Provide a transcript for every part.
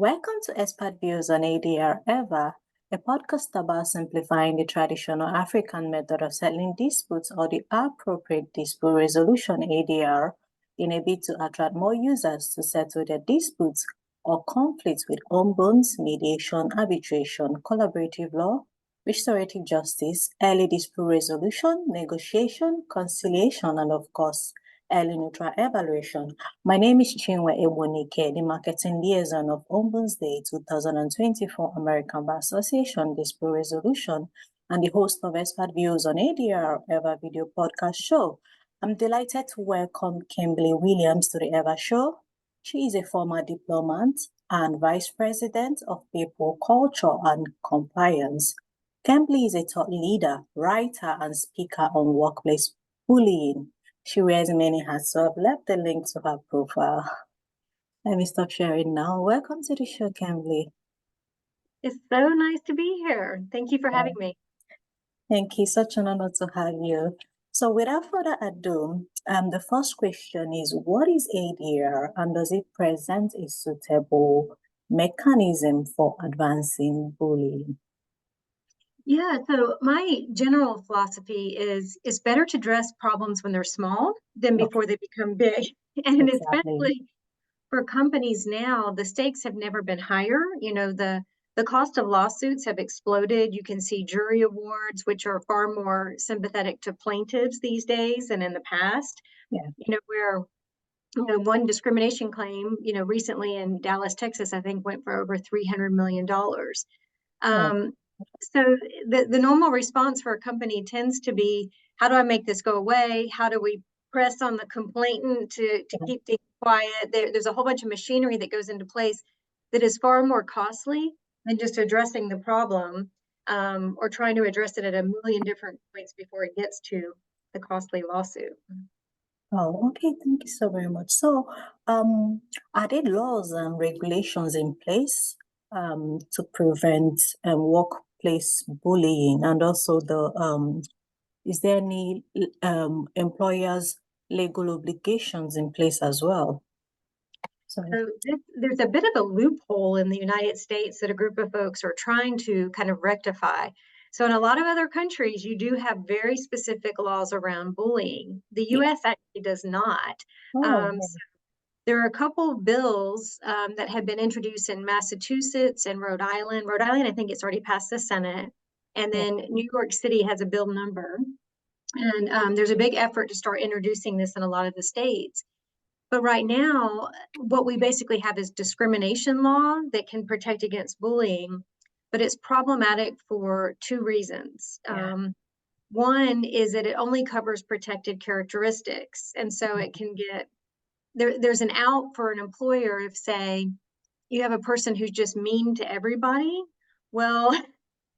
Welcome to Expert Views on ADR Ever, a podcast about simplifying the traditional African method of settling disputes or the appropriate dispute resolution ADR in a bid to attract more users to settle their disputes or conflicts with ombuds, mediation, arbitration, collaborative law, restorative justice, early dispute resolution, negotiation, conciliation, and of course, early neutral evaluation. My name is DrChinweEgbunike, the marketing liaison of Ombuds Day 2024 American Bar Association Dispute Resolution and the host of Expert Views on ADR Ever video podcast show. I'm delighted to welcome Kimberly Williams to the Ever show. She is a former diplomat and vice president of people, culture, and compliance. Kimberly is a thought leader, writer, and speaker on workplace bullying. She wears many hats, so I've left the link to her profile. Let me stop sharing now. Welcome to the show, Kimberly. It's so nice to be here. Thank you for having me. Thank you. Such an honor to have you. So without further ado, the first question is, what is ADR and does it present a suitable mechanism for advancing bullying? Yeah, so my general philosophy is it's better to address problems when they're small than before they become big. And especially for companies now, the stakes have never been higher. You know, the cost of lawsuits have exploded. You can see jury awards, which are far more sympathetic to plaintiffs these days than in the past. Yeah. You know, where one discrimination claim, recently in Dallas, Texas, I think went for over $300 million. So the normal response for a company tends to be, how do I make this go away? How do we press on the complainant to keep things quiet? There's a whole bunch of machinery that goes into place that is far more costly than just addressing the problem or trying to address it at a million different points before it gets to the costly lawsuit. Oh, okay. Thank you so very much. So, are there laws and regulations in place to prevent workplace bullying, and also is there any employers' legal obligations in place as well? So there's a bit of a loophole in the United States that a group of folks are trying to kind of rectify. So in a lot of other countries, you do have very specific laws around bullying. The US actually does not. So there are a couple of bills that have been introduced in Massachusetts and Rhode Island. Rhode Island, I think it's already passed the Senate. And then New York City has a bill number. And there's a big effort to start introducing this in a lot of the states. But right now, what we basically have is discrimination law that can protect against bullying, but it's problematic for two reasons. One is that it only covers protected characteristics. And so it can get, there's an out for an employer if, say, you have a person who's just mean to everybody. Well,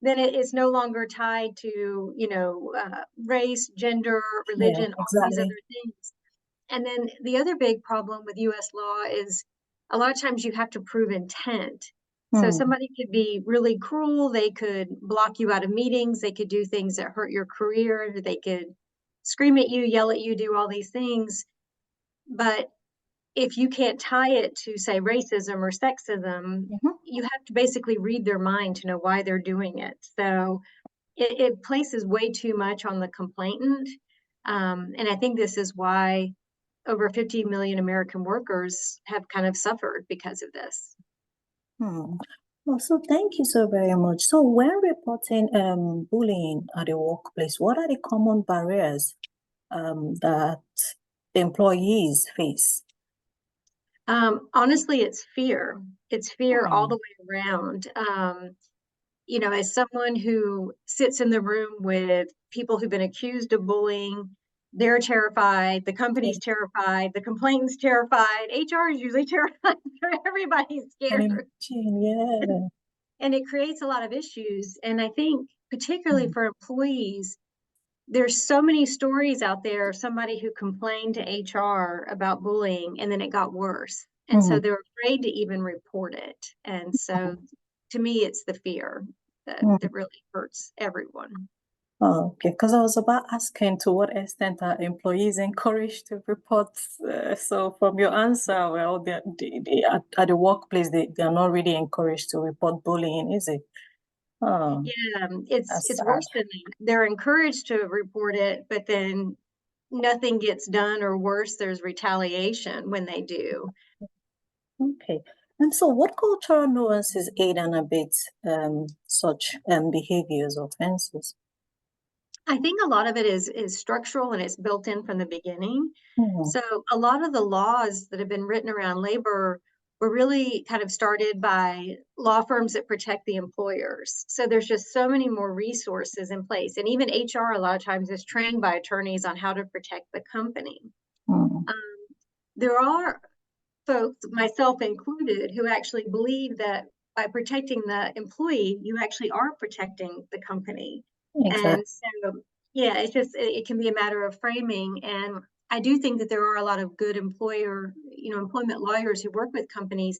then it is no longer tied to, race, gender, religion, all these other things. And then the other big problem with US law is a lot of times you have to prove intent. So somebody could be really cruel. They could block you out of meetings. They could do things that hurt your career. They could scream at you, yell at you, do all these things. But if you can't tie it to, say, racism or sexism, you have to basically read their mind to know why they're doing it. So it places way too much on the complainant. And I think this is why over 50 million American workers have kind of suffered because of this. Well, so thank you so very much. So when reporting bullying at the workplace, what are the common barriers that the employees face? Honestly, it's fear. It's fear all the way around. As someone who sits in the room with people who've been accused of bullying, they're terrified, the company's terrified, the complainant's terrified, HR is usually terrified, everybody's scared. And it creates a lot of issues. And I think particularly for employees, there's so many stories out there of somebody who complained to HR about bullying and then it got worse. And so they're afraid to even report it. And so to me, it's the fear that really hurts everyone. Oh, okay, because I was about asking to what extent are employees encouraged to report? So from your answer, well, they at the workplace, they are not really encouraged to report bullying, is it? Oh, Yeah, that's it's sad. worse than that. They're encouraged to report it, but then nothing gets done, or worse, there's retaliation when they do. Okay. And so what cultural nuances aid and abet such behaviors or offenses? I think a lot of it is structural, and it's built in from the beginning. Mhm. So a lot of the laws that have been written around labor were really kind of started by law firms that protect the employers. So there's just so many more resources in place. And even HR a lot of times is trained by attorneys on how to protect the company. Mhm. Um, there are folks, myself included, who actually believe that by protecting the employee, you actually are protecting the company. And Exactly. so, yeah, it's just, it can be a matter of framing. And I do think that there are a lot of good employment lawyers who work with companies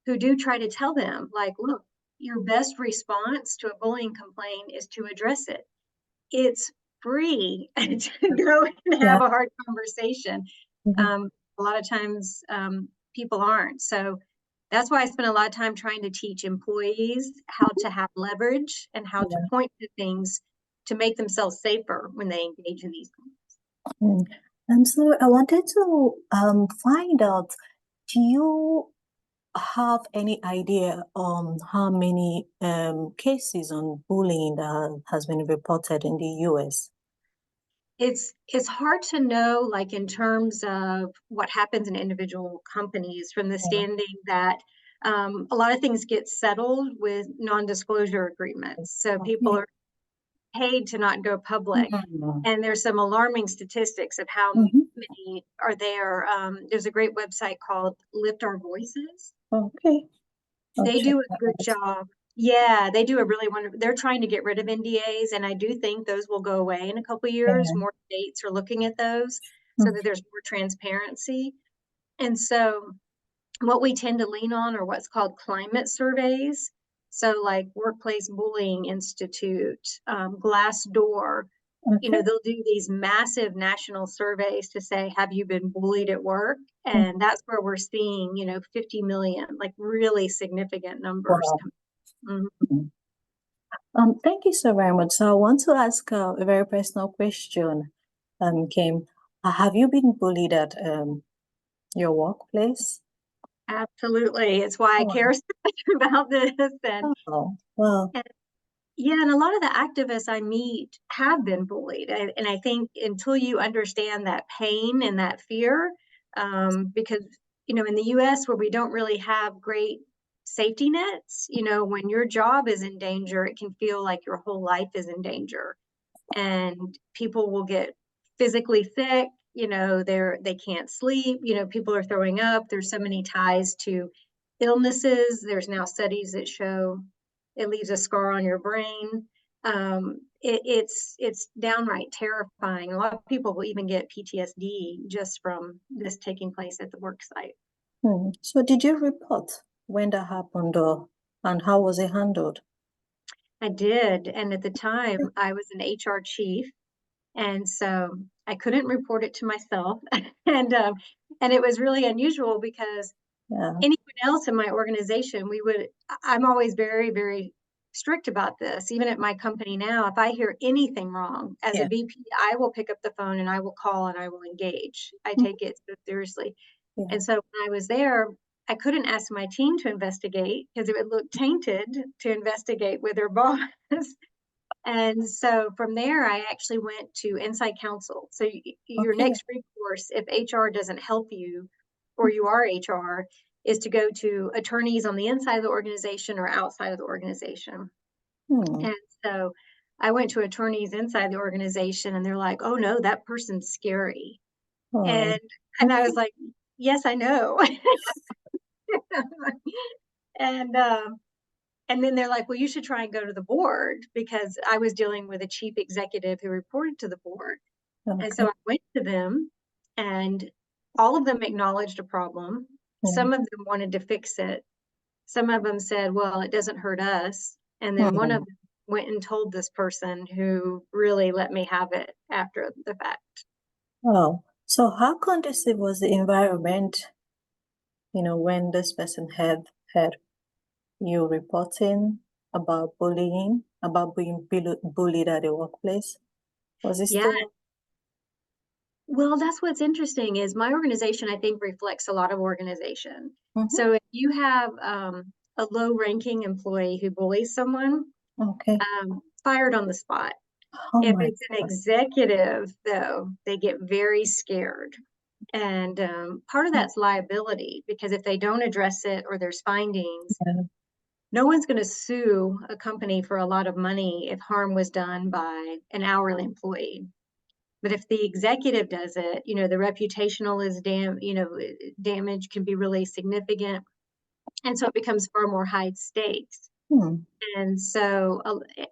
who do try to tell them, like, look, your best response to a bullying complaint is to address it. It's free to go and Yeah. have a hard conversation. Mhm. A lot of times people aren't. So that's why I spend a lot of time trying to teach employees how to have leverage and how to Yeah. point to things to make themselves safer when they engage in these things. Mm. And so I wanted to find out, do you have any idea on how many cases on bullying that has been reported in the US? It's hard to know, like in terms of what happens in individual companies, from the Yeah. standing that a lot of things get settled with non-disclosure agreements. So people Okay. are paid to not go public. Mhm. And there's some alarming statistics of how Mhm. many are there. There's a great website called Lift Our Voices. Okay. I'll They check do a that good out. job. Yeah, they do a really wonderful. They're trying to get rid of NDAs, and I do think those will go away in a couple of years. Yeah. More states are looking at those so Mm. that there's more transparency. And so what we tend to lean on are what's called climate surveys. So like Workplace Bullying Institute, Glassdoor, Okay. they'll do these massive national surveys to say, have you been bullied at work? Mm. And that's where we're seeing, 50 million, like really significant numbers Wow. come. Mhm. Mm. Thank you so very much. So I want to ask a very personal question, Kim. Have you been bullied at your workplace? Absolutely. It's why I Oh, care so much about this. oh, well, And yeah, and a lot of the activists I meet have been bullied. And I think until you understand that pain and that fear, because, in the US where we don't really have great safety nets, when your job is in danger, it can feel like your whole life is in danger. And people will get physically sick, they can't sleep, people are throwing up. There's so many ties to illnesses. There's now studies that show it leaves a scar on your brain. It's downright terrifying. A lot of people will even get PTSD just from this taking place at the work site. so did you report when that happened, or and how was it handled? I did, and at the time I was an HR chief, and so I couldn't report it to myself, and it was really unusual because Yeah, anyone else in my organization, I'm always very, very strict about this. Even at my company now, if I hear anything wrong as a yeah, VP, I will pick up the phone and I will call and I will engage. I mm, take it so seriously. yeah, And so when I was there, I couldn't ask my team to investigate because it would look tainted to investigate with their boss. And so from there, I actually went to inside counsel. So your okay, next recourse, if HR doesn't help you, or you are HR, is to go to attorneys on the inside of the organization or outside of the organization. hmm. And so I went to attorneys inside the organization, and they're like, "Oh no, that person's scary." Oh, And I was okay, like, "Yes, I know." and and then they're like, "Well, you should try and go to the board," because I was dealing with a chief executive who reported to the board. And so okay, I went to them, and all of them acknowledged a problem. yeah, Some of them wanted to fix it. Some of them said, well, it doesn't hurt us. And then one of hmm. them went and told this person who really let me have it after the fact. Oh, so how conducive was the environment, when this person had you reporting about bullying, about being bullied at the workplace? Was it Yeah. still? Well, that's what's interesting is my organization, I think, reflects a lot of organization. Mm-hmm. So if you have a low-ranking employee who bullies someone, Okay. fired on the spot. Oh If my it's an God. executive, though, they get very scared. And part of that's liability, because if they don't address it or there's findings, Yeah. no one's going to sue a company for a lot of money if harm was done by an hourly employee. But if the executive does it, the reputational damage can be really significant. And so it becomes far more high stakes. Hmm. And so,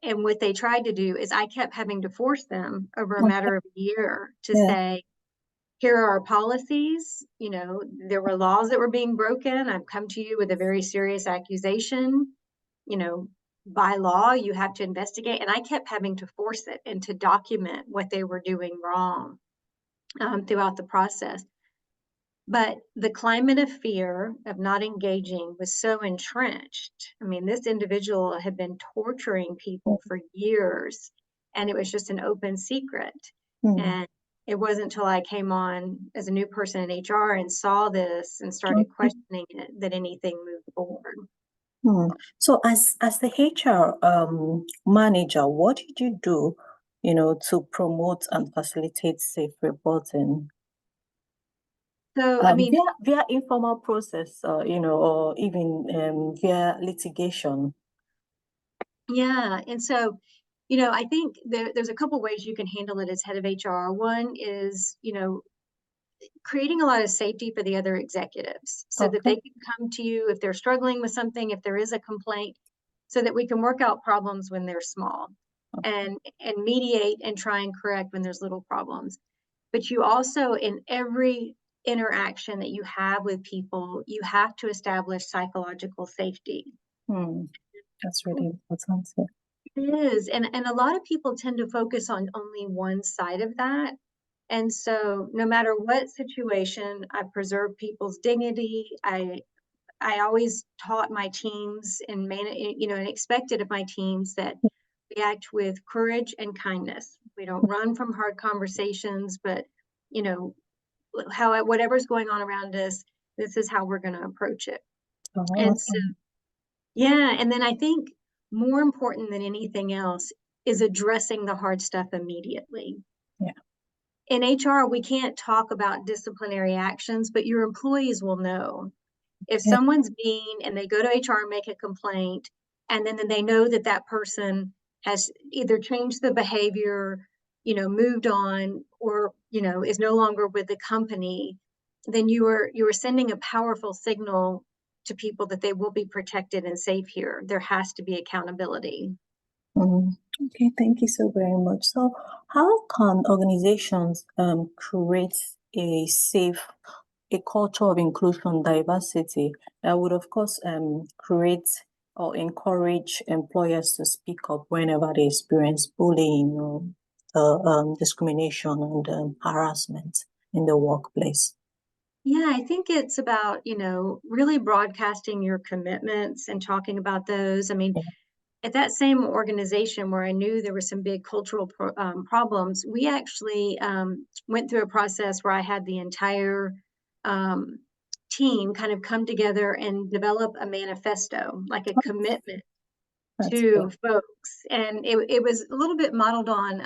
and what they tried to do is I kept having to force them over a Okay. matter of a year to Yeah. say, here are our policies. There were laws that were being broken. I've come to you with a very serious accusation. By law, you have to investigate. And I kept having to force it and to document what they were doing wrong throughout the process. But the climate of fear of not engaging was so entrenched. I mean, this individual had been torturing people for years, and it was just an open secret. Hmm. And it wasn't until I came on as a new person in HR and saw this and started Okay. questioning it that anything moved forward. Hmm. So as the HR manager, what did you do, to promote and facilitate safe reporting? So, I mean, Via informal process, or even via litigation. yeah. And so, I think there's a couple ways you can handle it as head of HR. One is, creating a lot of safety for the other executives so that Okay. they can come to you if they're struggling with something, if there is a complaint, so that we can work out problems when they're small and mediate and try and correct when there's little problems. But you also, in every interaction that you have with people, you have to establish psychological safety. Hmm. That's really important. Yeah. It is. And a lot of people tend to focus on only one side of that. And so no matter what situation, I preserve people's dignity. I always taught my teams and and expected of my teams that we act with courage and kindness. We don't run from hard conversations, but you know, whatever's going on around us, this is how we're going to approach it. Oh, And so, okay. yeah, and then I think more important than anything else is addressing the hard stuff immediately. Yeah. In HR, we can't talk about disciplinary actions, but your employees will know. If Yeah. someone's mean and they go to HR and make a complaint, and then they know that that person has either changed the behavior, moved on, or, is no longer with the company, then you are sending a powerful signal to people that they will be protected and safe here. There has to be accountability. Okay, thank you so very much. So, how can organizations create a culture of inclusion, diversity that would, of course, create or encourage employers to speak up whenever they experience bullying or discrimination and harassment in the workplace? Yeah, I think it's about, really broadcasting your commitments and talking about those. I mean, Yeah. at that same organization where I knew there were some big cultural problems, we actually went through a process where I had the entire um, team kind of come together and develop a manifesto, like a commitment That's to great. folks. And it was a little bit modeled on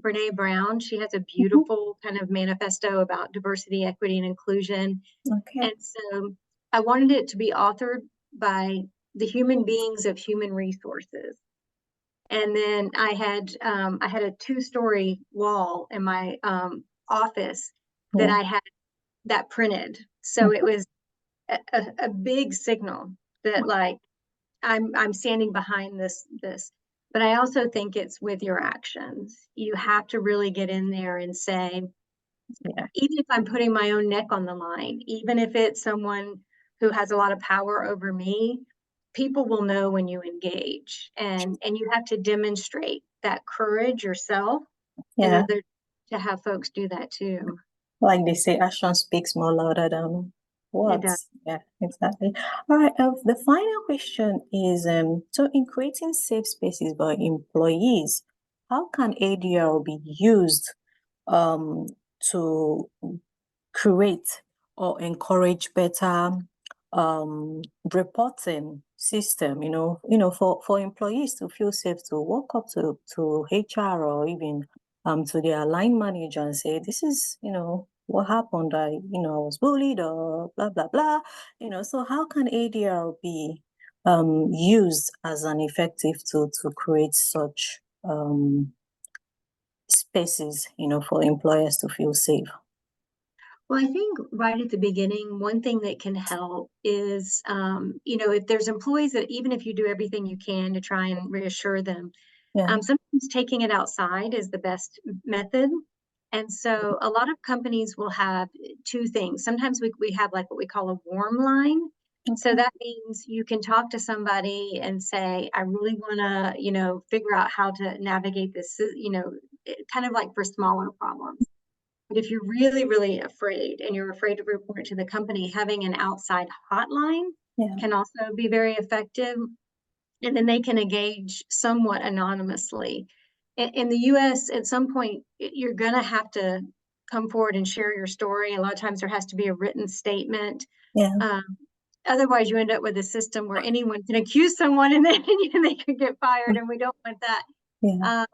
Brene Brown. She has a Mhm. beautiful kind of manifesto about diversity, equity, and inclusion. Okay. And so I wanted it to be authored by the human beings of human resources. And then I had a 2-story wall in my office that Yeah. I had that printed. So it Mhm. was a big signal that, like, I'm standing behind this. But I also think it's with your actions. You have to really get in there and say, Yeah. even if I'm putting my own neck on the line, even if it's someone who has a lot of power over me, people will know when you engage, and you have to demonstrate that courage yourself in Yeah. order to have folks do that too. Like they say, action speaks more louder than It does. words. Yeah, exactly. All right. The final question is, so in creating safe spaces by employees, how can ADR be used um, to create or encourage better reporting system, for employees to feel safe to walk up to HR or even to their line manager and say, this is, what happened. I was bullied or blah, blah, blah. So how can ADR be used as an effective tool to create such spaces, for employers to feel safe? Well, I think right at the beginning, one thing that can help is, if there's employees that even if you do everything you can to try and reassure them, Yeah. sometimes taking it outside is the best method. And so a lot of companies will have two things. Sometimes we have like what we call a warm line. So Okay. that means you can talk to somebody and say, I really want to, figure out how to navigate this, kind of like for smaller problems. But if you're really, really afraid and you're afraid to report to the company, having an outside hotline Yeah. can also be very effective. And then they can engage somewhat anonymously. In the US, at some point, you're going to have to come forward and share your story. A lot of times there has to be a written statement. Yeah. Um, Otherwise, you end up with a system where anyone can accuse someone and then they could get fired, and we don't want that. Yeah. Um,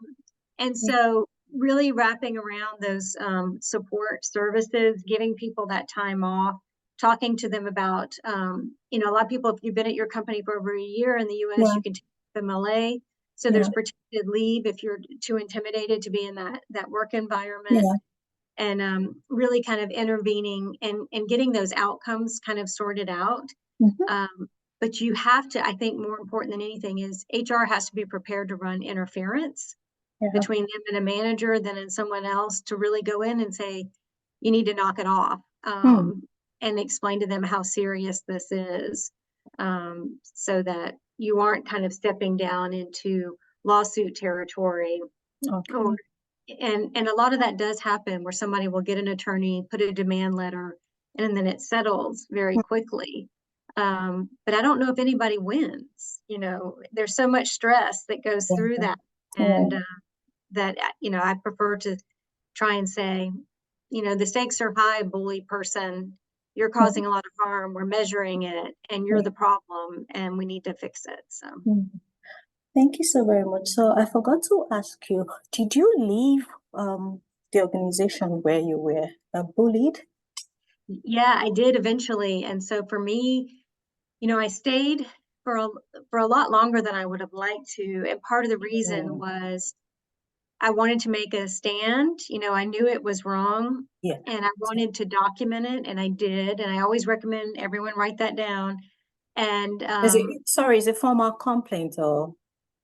and so really wrapping around those support services, giving people that time off, talking to them about, a lot of people, if you've been at your company for over a year in the US, Yeah. you can take FMLA. So Yeah. there's protected leave if you're too intimidated to be in that work environment. Yeah. And really kind of intervening and getting those outcomes kind of sorted out. Mhm. But you have to, I think more important than anything is HR has to be prepared to run interference Yeah. between them and a manager than in someone else to really go in and say, you need to knock it off, and explain to them how serious this is, so that you aren't kind of stepping down into lawsuit territory. Okay. Or, and a lot of that does happen where somebody will get an attorney, put a demand letter, and then it settles very quickly. But I don't know if anybody wins. There's so much stress that goes Yeah. through that. Yeah. And that, I prefer to try and say, the stakes are high, bully person. You're causing a lot of harm. We're measuring it, and you're Yeah. the problem, and we need to fix it. So. Thank you so very much. So I forgot to ask you, did you leave the organization where you were bullied? Yeah, I did eventually. And so for me, I stayed for a lot longer than I would have liked to. And part of the reason was I wanted to make a stand. I knew it was wrong, Yeah. and I wanted to document it, and I did. And I always recommend everyone write that down. And Is it formal complaint or?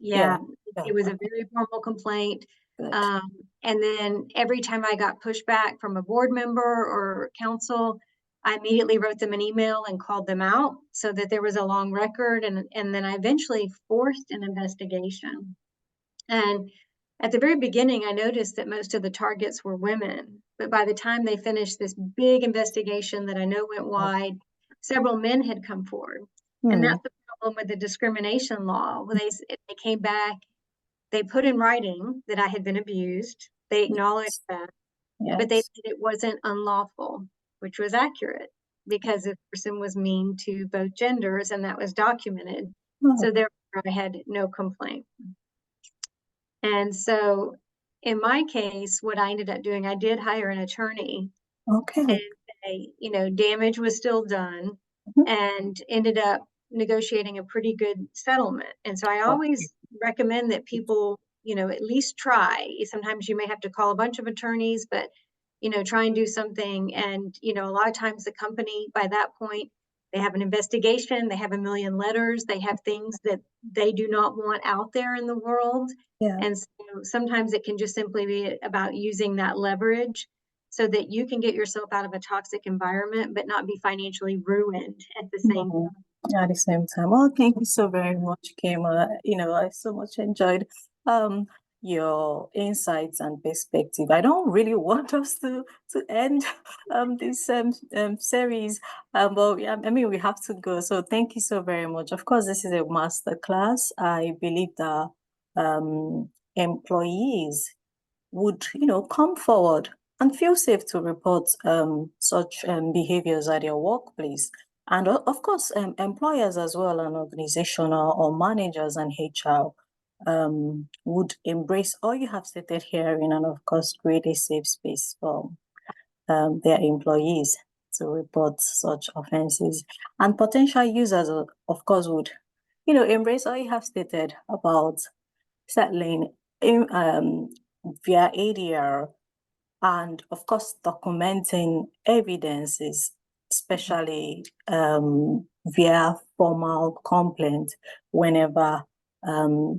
yeah, Yeah. it was a very formal complaint. Good. And then every time I got pushback from a board member or council, I immediately wrote them an email and called them out so that there was a long record. And then I eventually forced an investigation. And at the very beginning, I noticed that most of the targets were women. But by the time they finished this big investigation that I know went wide, several men had come forward. And that's the problem with the discrimination law. They came back, they put in writing that I had been abused. They acknowledged that, but they Yes. said it wasn't unlawful, which was accurate because this person was mean to both genders, and that was documented. Oh, So therefore, I had no complaint. And so in my case, what I ended up doing, I did hire an attorney okay. and say, damage was still done, Mhm. and ended up negotiating a pretty good settlement. And so I Okay. always recommend that people, at least try. Sometimes you may have to call a bunch of attorneys, but, try and do something. And, a lot of times the company by that point, they have an investigation, they have a million letters, they have things that they do not want out there in the world. Yeah. And so sometimes it can just simply be about using that leverage so that you can get yourself out of a toxic environment, but not be financially ruined at the same time. at the same time. Well, thank you so very much, Kim. I so much enjoyed your insights and perspective. I don't really want us to end this series, but yeah, I mean we have to go. So thank you so very much. Of course, this is a master class. I believe that employees would come forward and feel safe to report such behaviors at their workplace. And of course, employers as well, and organizational or managers and HR would embrace all you have stated here, and of course, create a safe space for their employees to report such offenses. And potential users, of course, would embrace all you have stated about settling in, via ADR, and of course documenting evidences, especially via formal complaint whenever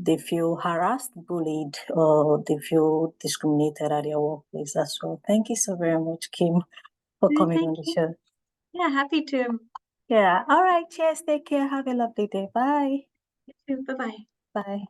they feel harassed, bullied, or they feel discriminated at their workplace as well. Thank you so very much, Kim, for coming on the show. Yeah, happy to. Yeah. All right. Cheers. Take care. Have a lovely day. Bye. You too. Bye-bye. Bye.